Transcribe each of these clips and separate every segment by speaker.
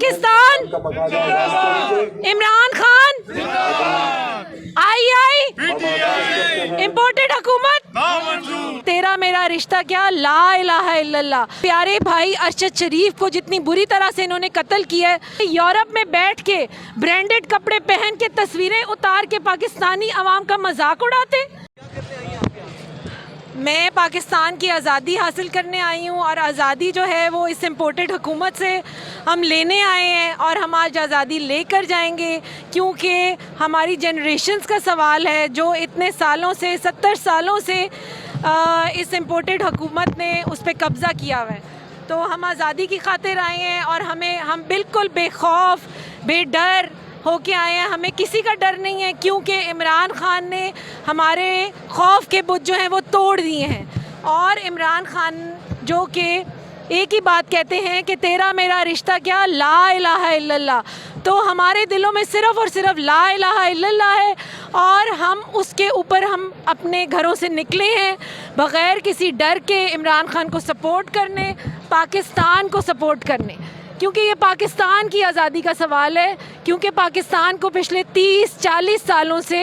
Speaker 1: पाकिस्तान, इमरान खान, आई imported हुकूमत, तेरा मेरा रिश्ता क्या, ला इलाहा इल्लल्लाह। प्यारे भाई अरशद शरीफ को जितनी बुरी तरह से इन्होंने कत्ल किया है, यूरोप में बैठ के ब्रांडेड कपड़े पहन के तस्वीरें उतार के पाकिस्तानी अवाम का मजाक उड़ाते। मैं पाकिस्तान की आज़ादी हासिल करने आई हूँ और आज़ादी जो है वो इस इम्पोर्टेड हुकूमत से हम लेने आए हैं और हम आज आज़ादी लेकर जाएंगे, क्योंकि हमारी जनरेशन्स का सवाल है जो इतने सालों से 70 सालों से इस इम्पोर्टेड हुकूमत ने उस पर कब्ज़ा किया हुआ है। तो हम आज़ादी की खातिर आए हैं और हम बिल्कुल बेखौफ बेडर होके आए हैं, हमें किसी का डर नहीं है, क्योंकि इमरान खान ने हमारे खौफ के बुत जो हैं वो तोड़ दिए हैं। और इमरान खान जो कि एक ही बात कहते हैं कि तेरा मेरा रिश्ता क्या, ला इलाहा इल्लल्लाह। तो हमारे दिलों में सिर्फ़ और सिर्फ ला इलाहा इल्लल्लाह है और हम उसके ऊपर हम अपने घरों से निकले हैं बग़ैर किसी डर के इमरान खान को सपोर्ट करने, पाकिस्तान को सपोर्ट करने, क्योंकि ये पाकिस्तान की आज़ादी का सवाल है। क्योंकि पाकिस्तान को पिछले 30-40 सालों से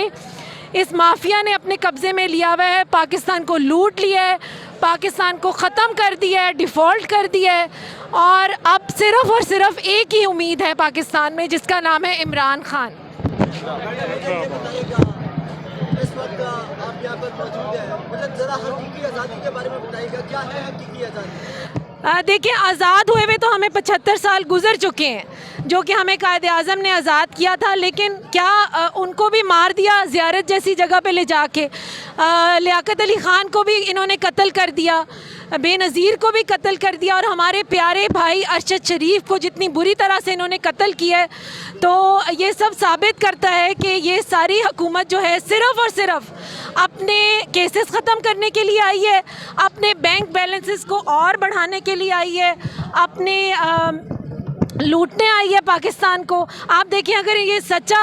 Speaker 1: इस माफिया ने अपने कब्ज़े में लिया हुआ है, पाकिस्तान को लूट लिया है, पाकिस्तान को ख़त्म कर दिया है, डिफ़ॉल्ट कर दिया है। और अब सिर्फ़ और सिर्फ एक ही उम्मीद है पाकिस्तान में, जिसका नाम है इमरान खान।
Speaker 2: इस वक्त आप यहाँ पर मौजूद हैं, मतलब ज़रा हकीकी आज़ादी के बारे में बताइएगा, क्या है हकीकी आज़ादी?
Speaker 1: देखिए, आज़ाद हुए हुए तो हमें 75 साल गुजर चुके हैं, जो कि हमें कायदे आज़म ने आज़ाद किया था, लेकिन क्या उनको भी मार दिया ज़ियारत जैसी जगह पे ले जाके। लियाकत अली ख़ान को भी इन्होंने कत्ल कर दिया, बेनज़ीर को भी कत्ल कर दिया, और हमारे प्यारे भाई अरशद शरीफ को जितनी बुरी तरह से इन्होंने कत्ल किया है। तो ये सब साबित करता है कि ये सारी हुकूमत जो है सिर्फ़ और सिर्फ अपने केसेस ख़त्म करने के लिए आई है, अपने बैंक बैलेंसेस को और बढ़ाने के लिए आई है, अपने लूटने आई है पाकिस्तान को। आप देखिए, अगर ये सच्चा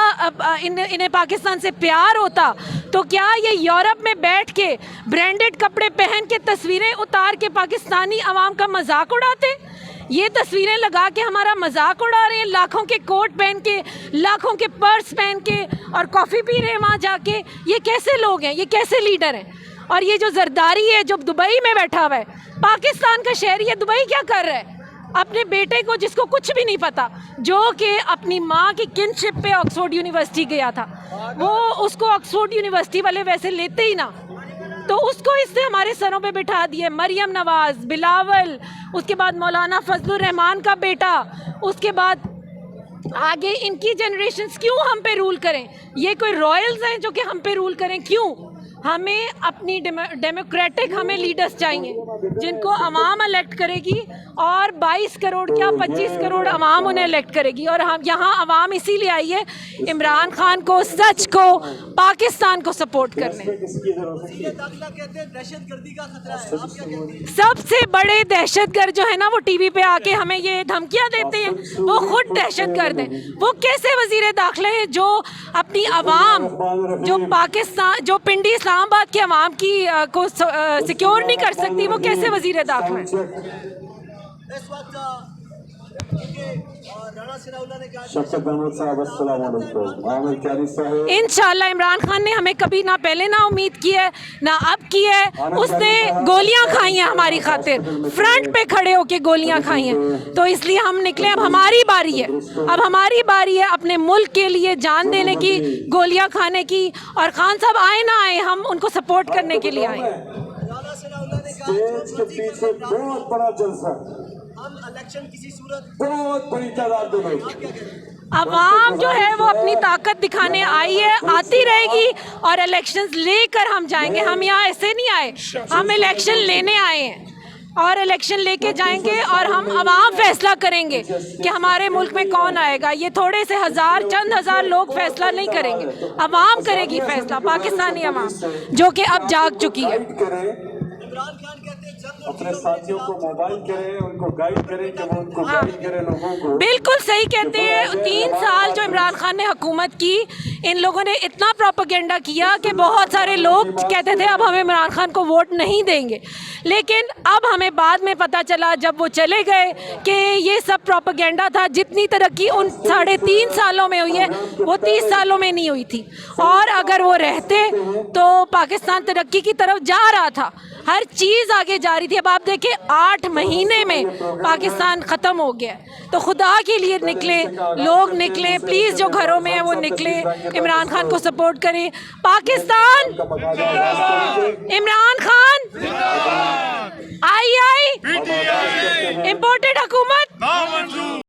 Speaker 1: इन्हें पाकिस्तान से प्यार होता तो क्या ये यूरोप में बैठ के ब्रांडेड कपड़े पहन के तस्वीरें उतार के पाकिस्तानी अवाम का मजाक उड़ाते? ये तस्वीरें लगा के हमारा मजाक उड़ा रहे हैं, लाखों के कोट पहन के, लाखों के पर्स पहन के, और कॉफ़ी पी रहे हैं वहाँ जाके। ये कैसे लोग हैं, ये कैसे लीडर हैं? और ये जो जरदारी है जो दुबई में बैठा हुआ है, पाकिस्तान का शहरी है, दुबई क्या कर रहा है? अपने बेटे को, जिसको कुछ भी नहीं पता, जो कि अपनी माँ की किनशिप पे ऑक्सफोर्ड यूनिवर्सिटी गया था, वो उसको ऑक्सफोर्ड यूनिवर्सिटी वाले वैसे लेते ही ना, तो उसको इसने हमारे सरों पे बिठा दिए। मरियम नवाज़, बिलावल, उसके बाद मौलाना फजलुर रहमान का बेटा, उसके बाद आगे इनकी जनरेशन्स क्यों हम पे रूल करें? ये कोई रॉयल्स हैं जो कि हम पे रूल करें? क्यों? हमें अपनी डेमोक्रेटिक हमें लीडर्स चाहिए जिनको अवाम इलेक्ट करेगी, और 22 करोड़ क्या 25 करोड़ अवाम उन्हें इलेक्ट करेगी। और हम यहाँ अवाम इसीलिए आई है इमरान खान को, सच को, पाकिस्तान को सपोर्ट करने। सबसे बड़े दहशतगर्द जो है ना, वो टीवी पे आके हमें ये धमकियाँ देते हैं, वो खुद दहशतगर्द हैं। वो कैसे वजीर दाखिला है जो अपनी अवाम, जो पाकिस्तान, जो पिंडी इस्लामाबाद के अवाम की को सिक्योर नहीं कर सकती, वो कैसे वजीर दाखिला है?
Speaker 2: इस वक्त राणा सिराउल्लाह ने कहा,
Speaker 1: इंशाल्लाह इमरान खान ने हमें कभी ना पहले ना उम्मीद की है ना अब की है। उसने गोलियां खाई हैं हमारी खातिर, फ्रंट पे खड़े होके गोलियां खाई हैं। तो इसलिए हम निकले, अब हमारी बारी है, अब हमारी बारी है अपने मुल्क के लिए जान देने की, गोलियां खाने की। और खान साहब आए ना आए, हम उनको सपोर्ट करने के लिए आए।
Speaker 2: राणा सिराउल्लाह ने कहा
Speaker 3: बहुत बड़ा जलसा,
Speaker 2: हम इलेक्शन किसी सूरत
Speaker 3: बहुत बड़ी तादाद में लोग,
Speaker 1: अवाम जो है वो अपनी ताकत दिखाने आई है, आती रहेगी, और इलेक्शंस लेकर हम जाएंगे। हम यहाँ ऐसे नहीं आए, हम इलेक्शन लेने आए हैं और इलेक्शन लेके जाएंगे, और हम अवाम फैसला करेंगे कि हमारे मुल्क में कौन आएगा। ये थोड़े से चंद हजार लोग फैसला नहीं करेंगे, अवाम करेगी फैसला, पाकिस्तानी अवाम जो कि अब जाग चुकी है।
Speaker 2: इमरान खान कहते हैं जंग
Speaker 3: अपने साथियों को मोबाइल करें, उनको गाइड करें कि वो उनको गाइड करें लोगों को।
Speaker 1: बिल्कुल सही कहते हैं। 3 साल जो इमरान खान ने हुकूमत की, इन लोगों ने इतना प्रोपेगेंडा किया कि बहुत सारे लोग कहते थे अब हम इमरान खान को वोट नहीं देंगे, लेकिन अब हमें बाद में पता चला जब वो चले गए कि ये सब प्रोपेगेंडा था। जितनी तरक्की उन 3.5 सालों में हुई है वो 30 सालों में नहीं हुई थी, और अगर वो रहते तो पाकिस्तान तरक्की की तरफ जा रहा था, हर चीज़ आगे जा रही थी। अब आप देखिए 8 महीने में पाकिस्तान ख़त्म हो गया। तो खुदा के लिए निकले, लोग निकले, प्लीज़ जो घरों में है वो निकले, इमरान खान को सपोर्ट करें। पाकिस्तान, इमरान खान, आई इंपोर्टेड हुकूमत